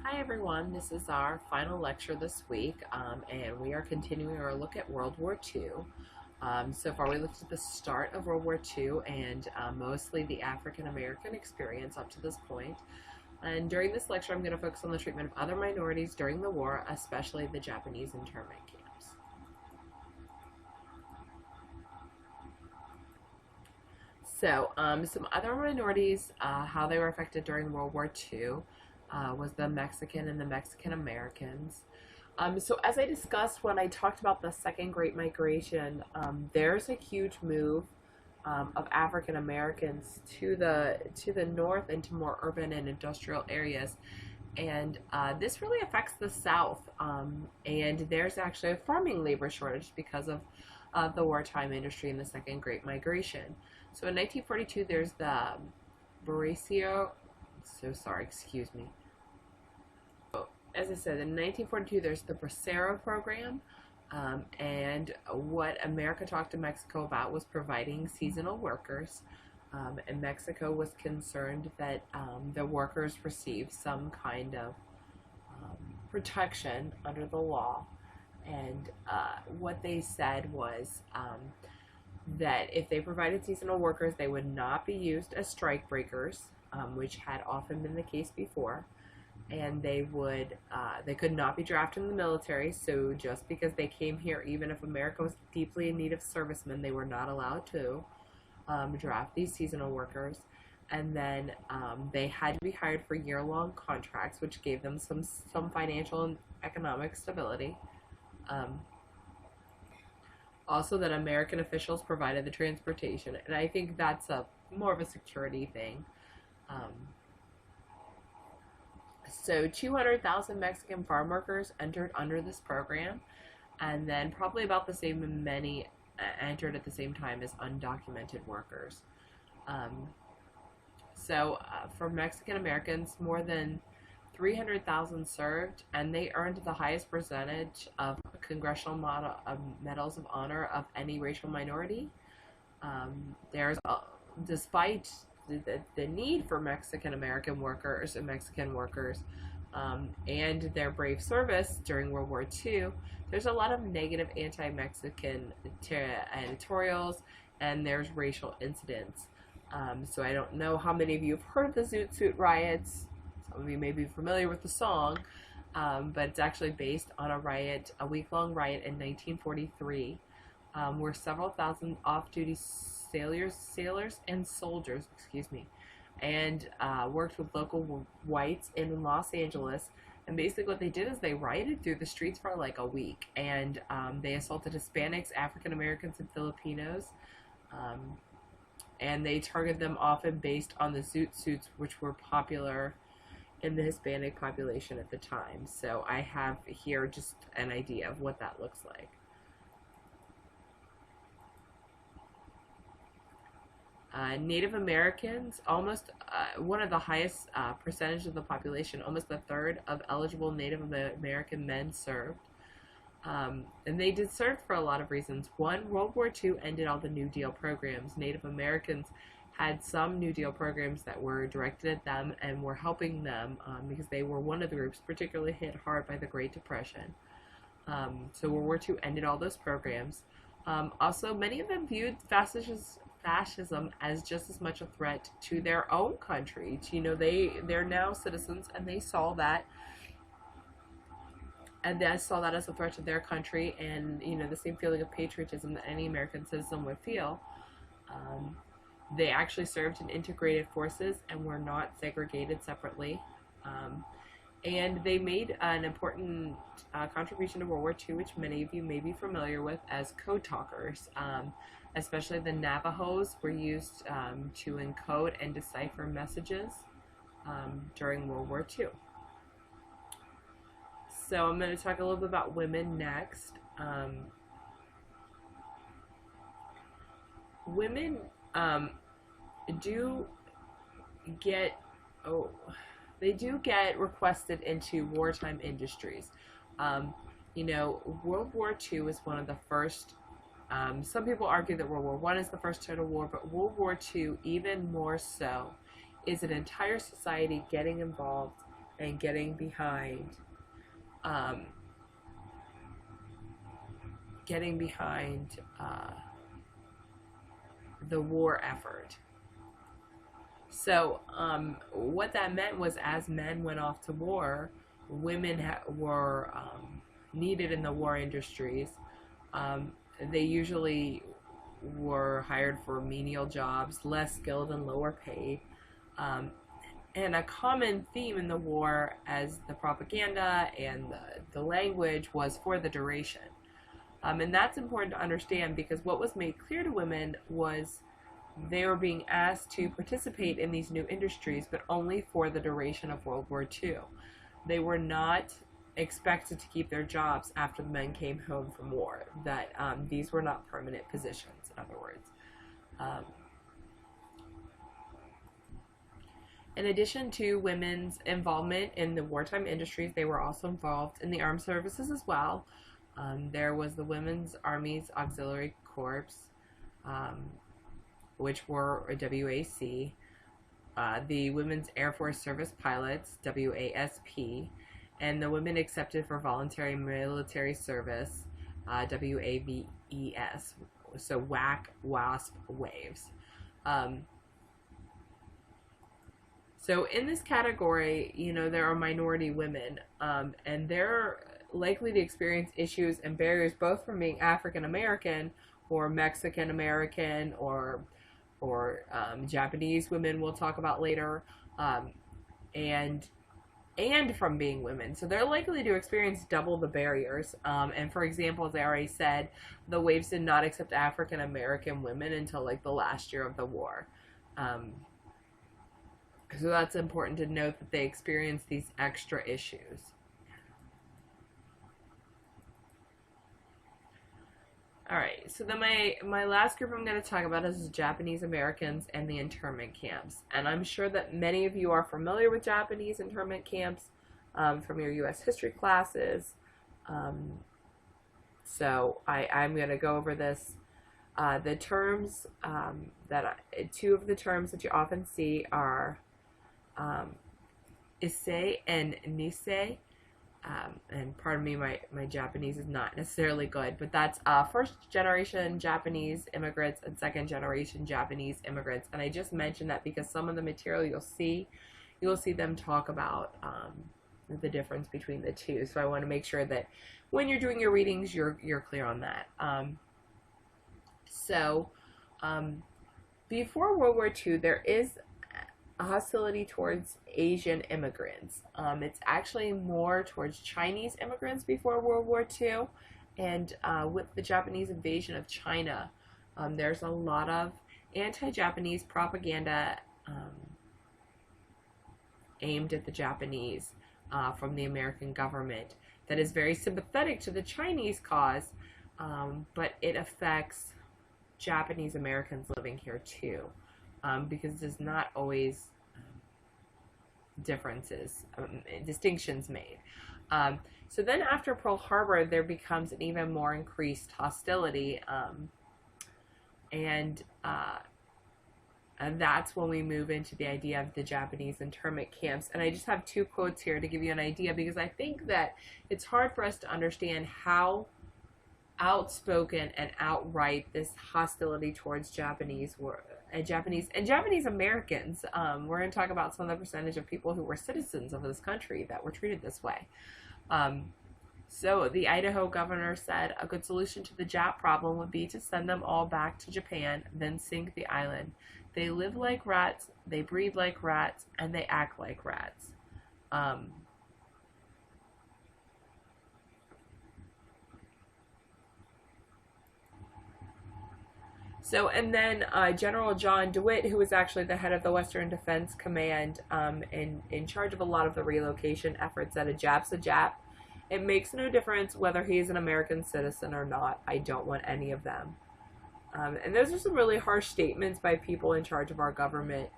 Hi everyone, this is our final lecture this week, and we are continuing our look at World War II. So far we looked at the start of World War II and mostly the African American experience up to this point. And during this lecture I'm going to focus on the treatment of other minorities during the war, especially the Japanese internment camps. So some other minorities, how they were affected during World War II. Was the Mexican and the Mexican Americans. So as I discussed when I talked about the Second Great Migration, there's a huge move of African Americans to the north into more urban and industrial areas, and this really affects the South. And there's actually a farming labor shortage because of the wartime industry in the Second Great Migration. So in 1942, there's the Bracero. So sorry, excuse me. As I said, in 1942, there's the Bracero program, and what America talked to Mexico about was providing seasonal workers, and Mexico was concerned that the workers received some kind of protection under the law, and what they said was that if they provided seasonal workers, they would not be used as strike breakers, which had often been the case before, and they could not be drafted in the military. So just because they came here, even if America was deeply in need of servicemen, they were not allowed to draft these seasonal workers. And then they had to be hired for year-long contracts, which gave them some financial and economic stability. Also, that American officials provided the transportation, and I think that's more of a security thing. So 200,000 Mexican farm workers entered under this program, and then probably about the same many entered at the same time as undocumented workers. For Mexican Americans, more than 300,000 served, and they earned the highest percentage of congressional medals of honor of any racial minority. Despite the need for Mexican American workers and Mexican workers and their brave service during World War II, there's a lot of negative anti-Mexican editorials, and there's racial incidents. So I don't know how many of you have heard of the Zoot Suit riots. Some of you may be familiar with the song, but it's actually based on a week-long riot in 1943, where several thousand off-duty sailors and soldiers, and worked with local whites in Los Angeles. And basically what they did is they rioted through the streets for like a week, and they assaulted Hispanics, African Americans, and Filipinos. And they targeted them often based on the zoot suits, which were popular in the Hispanic population at the time. So I have here just an idea of what that looks like. Native Americans, almost one of the highest percentage of the population, almost a third of eligible Native American men served. And they did serve for a lot of reasons. One, World War II ended all the New Deal programs. Native Americans had some New Deal programs that were directed at them and were helping them because they were one of the groups particularly hit hard by the Great Depression. So World War II ended all those programs. Also, many of them viewed fascism as just as much a threat to their own country. They're now citizens, and they saw that. And they saw that as a threat to their country, and the same feeling of patriotism that any American citizen would feel. They actually served in integrated forces and were not segregated separately. And they made an important contribution to World War II, which many of you may be familiar with as code talkers. Especially the Navajos were used to encode and decipher messages during World War II. So I'm going to talk a little bit about women next. Women do get requested into wartime industries. World War II is one of the first. Some people argue that World War I is the first total war, but World War II, even more so, is an entire society getting involved and um, getting behind the war effort. So what that meant was, as men went off to war, women were needed in the war industries. Um, they usually were hired for menial jobs, less skilled and lower paid. Um, and a common theme in the war, as the propaganda and the language, was for the duration. And that's important to understand, because what was made clear to women was they were being asked to participate in these new industries, but only for the duration of World War II. They were not expected to keep their jobs after the men came home from war. That these were not permanent positions, in other words. Um, in addition to women's involvement in the wartime industries, they were also involved in the armed services as well. There was the Women's Army's Auxiliary Corps, which were a WAC, the Women's Air Force Service Pilots, WASP, and the Women Accepted for Voluntary Military Service, WAVES, so WAC, WASP, WAVES. So in this category, there are minority women, and they're likely to experience issues and barriers both from being African American or Mexican American or Japanese women, we'll talk about later, and from being women. So they're likely to experience double the barriers. And for example, as I already said, the WAVES did not accept African American women until like the last year of the war. So that's important to note, that they experience these extra issues. Alright, so then my last group I'm going to talk about is Japanese Americans and the internment camps. And I'm sure that many of you are familiar with Japanese internment camps from your U.S. history classes. So I'm going to go over this. The terms two of the terms that you often see are issei and nisei. And pardon me, my Japanese is not necessarily good, but that's first generation Japanese immigrants and second generation Japanese immigrants. And I just mentioned that because some of the material you'll see them talk about the difference between the two. So I want to make sure that when you're doing your readings, you're clear on that. Before World War II, there is a hostility towards Asian immigrants. It's actually more towards Chinese immigrants before World War II, and with the Japanese invasion of China, there's a lot of anti-Japanese propaganda aimed at the Japanese from the American government that is very sympathetic to the Chinese cause, but it affects Japanese Americans living here too, because there's not always distinctions made. So then after Pearl Harbor, there becomes an even more increased hostility, and that's when we move into the idea of the Japanese internment camps. And I just have two quotes here to give you an idea, because I think that it's hard for us to understand how outspoken and outright this hostility towards Japanese Americans. We're going to talk about some of the percentage of people who were citizens of this country that were treated this way. So the Idaho governor said a good solution to the Jap problem would be to send them all back to Japan, then sink the island. They live like rats, they breathe like rats, and they act like rats. So, and then General John DeWitt, who was actually the head of the Western Defense Command, in charge of a lot of the relocation efforts, said a Jap's a Jap. It makes no difference whether he's an American citizen or not. I don't want any of them. And those are some really harsh statements by people in charge of our government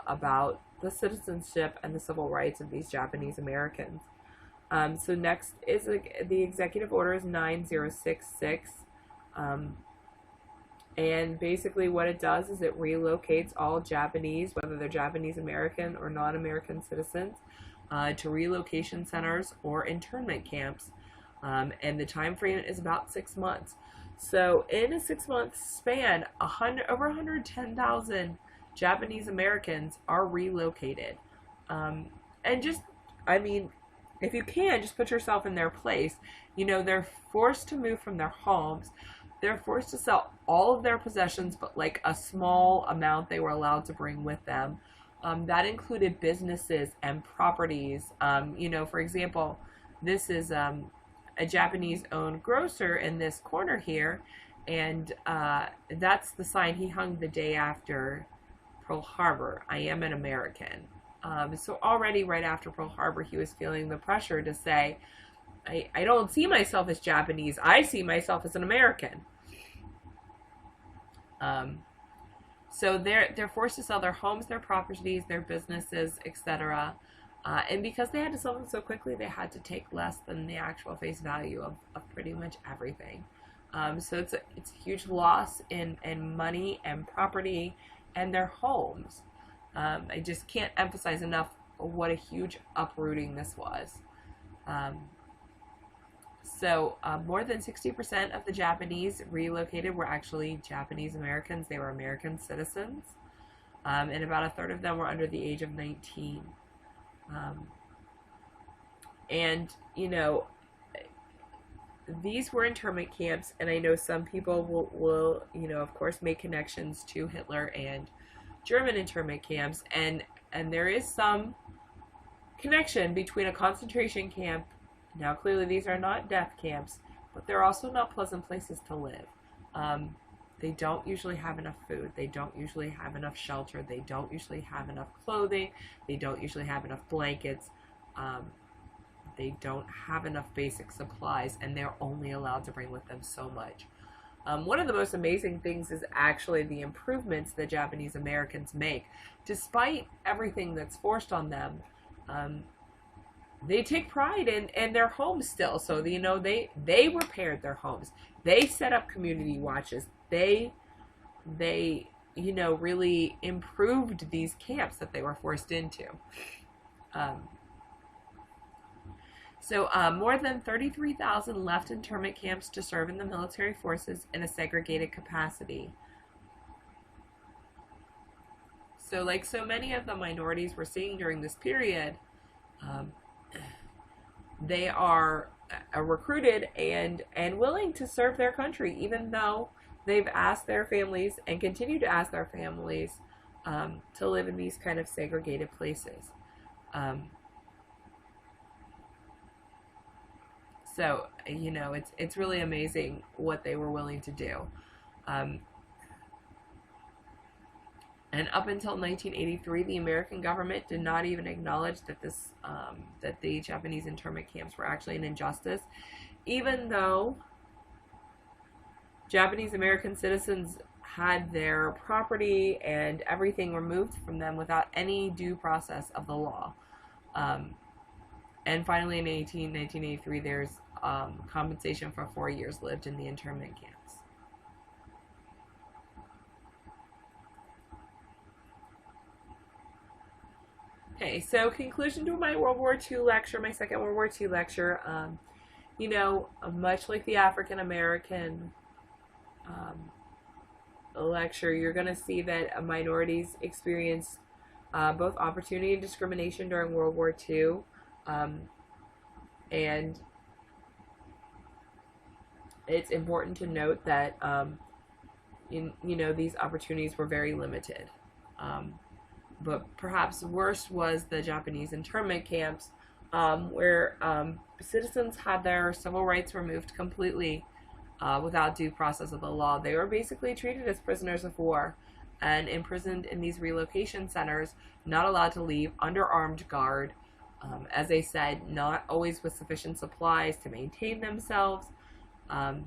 about the citizenship and the civil rights of these Japanese Americans. So next is the Executive Order is 9066. And basically what it does is it relocates all Japanese, whether they're Japanese American or non-American citizens, to relocation centers or internment camps, and the time frame is about 6 months. So in a 6 month span, over 110,000 Japanese Americans are relocated. And just, I mean, if you can, just put yourself in their place. You know, they're forced to move from their homes. They're forced to sell all of their possessions, but like a small amount they were allowed to bring with them. That included businesses and properties. You know, for example, this is a Japanese-owned grocer in this corner here, and that's the sign he hung the day after Pearl Harbor. I am an American. So already right after Pearl Harbor, he was feeling the pressure to say, I don't see myself as Japanese. I see myself as an American. So they're forced to sell their homes, their properties, their businesses, etc. And because they had to sell them so quickly, they had to take less than the actual face value of pretty much everything. So it's a huge loss in money and property and their homes. I just can't emphasize enough what a huge uprooting this was. So more than 60% of the Japanese relocated were actually Japanese Americans. They were American citizens. And about a third of them were under the age of 19. And, you know, these were internment camps, and I know some people will, you know, of course, make connections to Hitler and German internment camps, and there is some connection between a concentration camp. Now, clearly, these are not death camps, but they're also not pleasant places to live. They don't usually have enough food. They don't usually have enough shelter. They don't usually have enough clothing. They don't usually have enough blankets. They don't have enough basic supplies, and they're only allowed to bring with them so much. One of the most amazing things is actually the improvements the Japanese Americans make. Despite everything that's forced on them, they take pride in their homes still. So, you know, they repaired their homes. They set up community watches. They you know, really improved these camps that they were forced into. So more than 33,000 left internment camps to serve in the military forces in a segregated capacity. So like so many of the minorities we're seeing during this period, they are recruited and willing to serve their country, even though they've asked their families and continue to ask their families to live in these kind of segregated places. So, you know, it's really amazing what they were willing to do. And up until 1983, the American government did not even acknowledge that that the Japanese internment camps were actually an injustice, even though Japanese American citizens had their property and everything removed from them without any due process of the law. And finally, in 1983, there's compensation for 4 years lived in the internment camps. Okay, so conclusion to my World War II lecture, my second World War II lecture. You know, much like the African American lecture, you're going to see that minorities experienced both opportunity and discrimination during World War II. And it's important to note that you know, these opportunities were very limited. But perhaps worse was the Japanese internment camps, where citizens had their civil rights removed completely without due process of the law. They were basically treated as prisoners of war and imprisoned in these relocation centers, not allowed to leave, under armed guard. As I said, not always with sufficient supplies to maintain themselves. And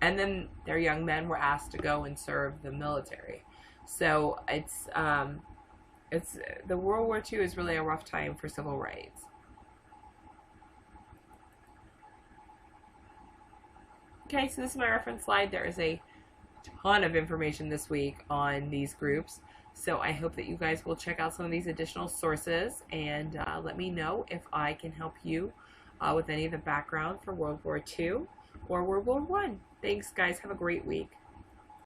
then their young men were asked to go and serve the military. So it's the World War II is really a rough time for civil rights. Okay, so this is my reference slide. There is a ton of information this week on these groups. So I hope that you guys will check out some of these additional sources and let me know if I can help you with any of the background for World War II or World War I. Thanks, guys. Have a great week.